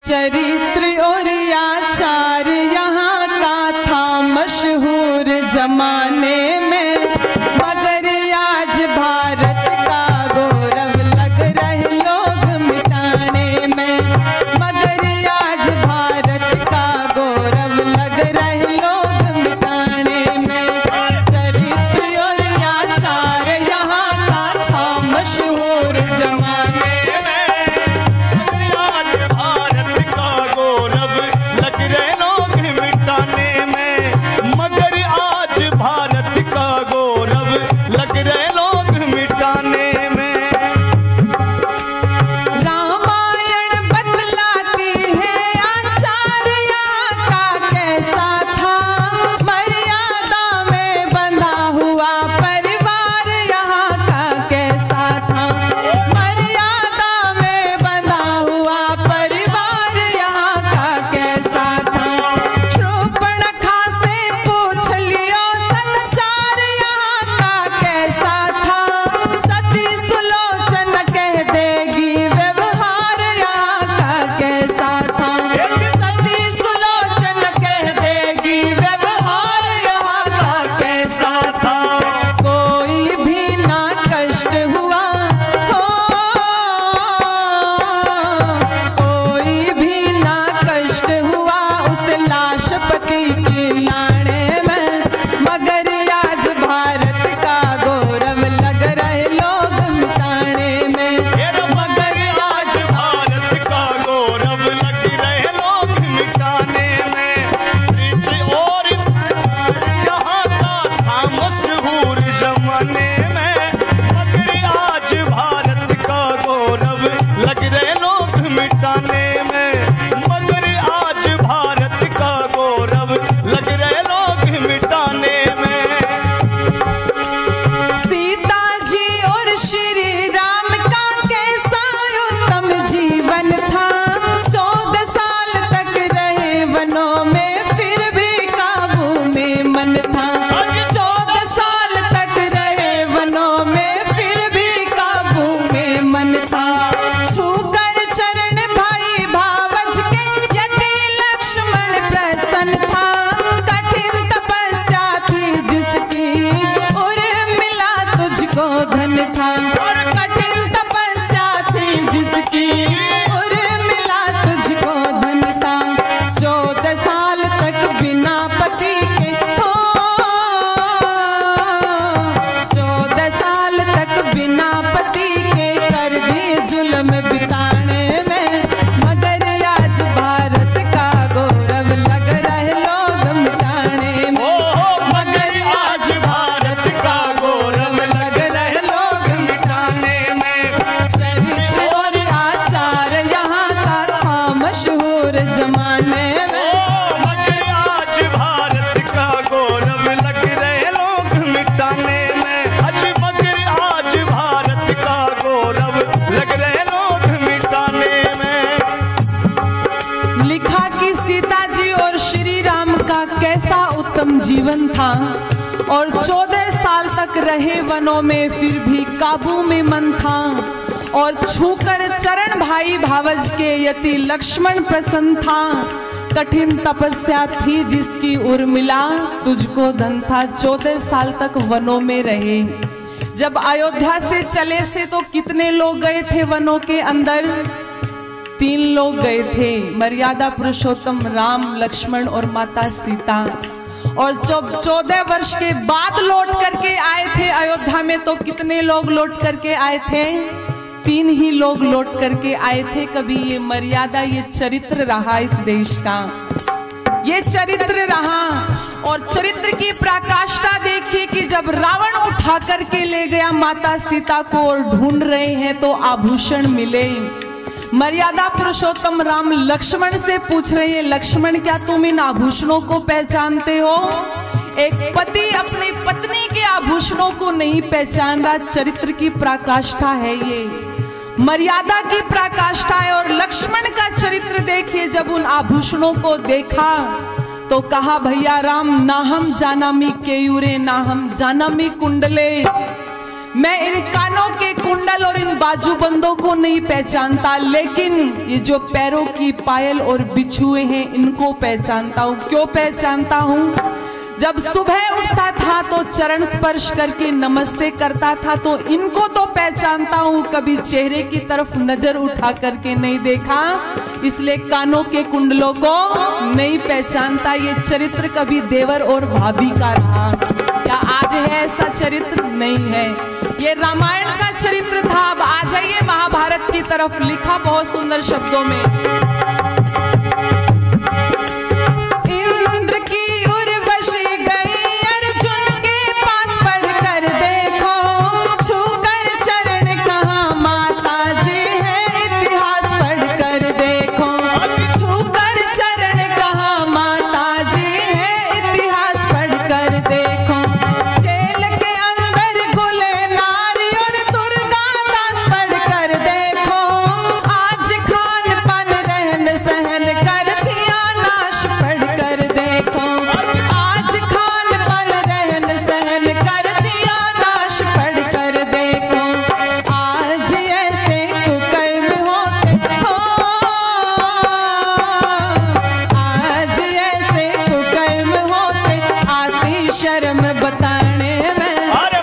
चरित्र और आचार यहाँ का था मशहूर जमाने में, मगर आज भारत का गौरव लग रहे लोग मिटाने में, मगर आज भारत का गौरव लग रहे लोग मिटाने में। चरित्र और आचार यहाँ का था मशहूर जमाने जीवन था और 14 साल तक रहे वनों में, फिर भी काबू में मन था। और छूकर चरण भाई भावज के यति लक्ष्मण प्रसन्न था। कठिन तपस्या थी जिसकी उर्मिला, तुझको धन था। 14 साल तक वनों में रहे। जब अयोध्या से चले थे तो कितने लोग गए थे वनों के अंदर? 3 लोग गए थे, मर्यादा पुरुषोत्तम राम, लक्ष्मण और माता सीता। और जब 14 वर्ष के बाद लौट करके आए थे अयोध्या में तो कितने लोग लौट करके आए थे? 3 ही लोग लौट करके आए थे। कभी ये मर्यादा, ये चरित्र रहा इस देश का, ये चरित्र रहा। और चरित्र की पराकाष्ठा देखिए कि जब रावण उठा करके ले गया माता सीता को और ढूंढ रहे हैं तो आभूषण मिले। मर्यादा पुरुषोत्तम राम लक्ष्मण से पूछ रहे हैं, लक्ष्मण क्या तुम इन आभूषणों को पहचानते हो? एक पति अपनी पत्नी के आभूषणों को नहीं पहचान रहा। चरित्र की पराकाष्ठा है ये, मर्यादा की पराकाष्ठा है। और लक्ष्मण का चरित्र देखिए, जब उन आभूषणों को देखा तो कहा, भैया राम, ना हम जानामी केयूरे, ना हम जानामी कुंडले। मैं इन कानों के कुंडल और इन बाजूबंदों को नहीं पहचानता, लेकिन ये जो पैरों की पायल और बिछुए हैं इनको पहचानता हूँ। क्यों पहचानता हूँ? जब सुबह उठता था तो चरण स्पर्श करके नमस्ते करता था, तो इनको तो पहचानता हूँ, कभी चेहरे की तरफ नजर उठा करके नहीं देखा, इसलिए कानों के कुंडलों को नहीं पहचानता। ये चरित्र कभी देवर और भाभी का रहा, क्या आज है ऐसा चरित्र? नहीं है। ये रामायण का चरित्र था। अब आ जाइए महाभारत की तरफ, लिखा बहुत सुंदर शब्दों में। इंद्र की उर्वशी गई अर्जुन के पास, पढ़कर देखो छूकर चरण कहाँ माता जी है, इतिहास पढ़कर देखो छूकर चरण कहाँ माता जी है, इतिहास पढ़कर देखो। जेल के अंदर गुले नारी और दुर्गा दास, पढ़कर देखो आज खान पान रहन सहन कर दिया नाश, पढ़कर देखो आज खान पान रहन सहन कर दिया नाश, पढ़कर देखो। आज ऐसे कुकर्म होते हो, आज ऐसे कुकर्म होते आती शर्म बताने में,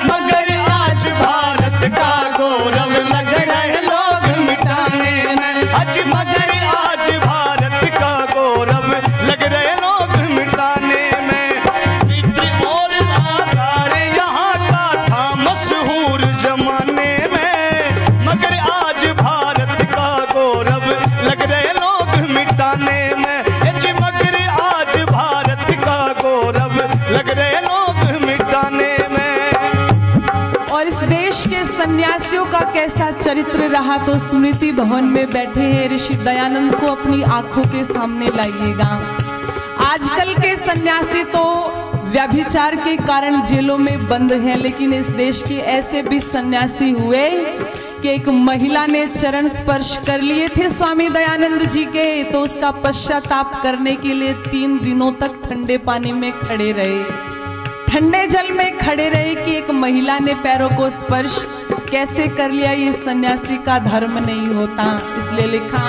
मगर आज भारत का गौरव लग रहे लोग मिटाने में, मगर आज भारत का गौरव लग रहे लोग मिटाने में। चित्र और आधार यहाँ का था मशहूर जमाने में, मगर आज भारत का गौरव लग रहे लोग मिटाने में। मगर आज भारत का गौरव लग रहे लोग मिटाने में। और इस देश के सन्यासियों का कैसा चरित्र रहा, तो स्मृति भवन में बैठे हैं ऋषि दयानंद को अपनी आंखों के सामने लाइएगा। आजकल के सन्यासी तो व्यभिचार के कारण जेलों में बंद हैं, लेकिन इस देश के ऐसे भी सन्यासी हुए कि एक महिला ने चरण स्पर्श कर लिए थे स्वामी दयानंद जी के, तो उसका पश्चाताप करने के लिए 3 दिनों तक ठंडे पानी में खड़े रहे, ठंडे जल में खड़े रहे कि एक महिला ने पैरों को स्पर्श कैसे कर लिया। ये सन्यासी का धर्म नहीं होता, इसलिए लिखा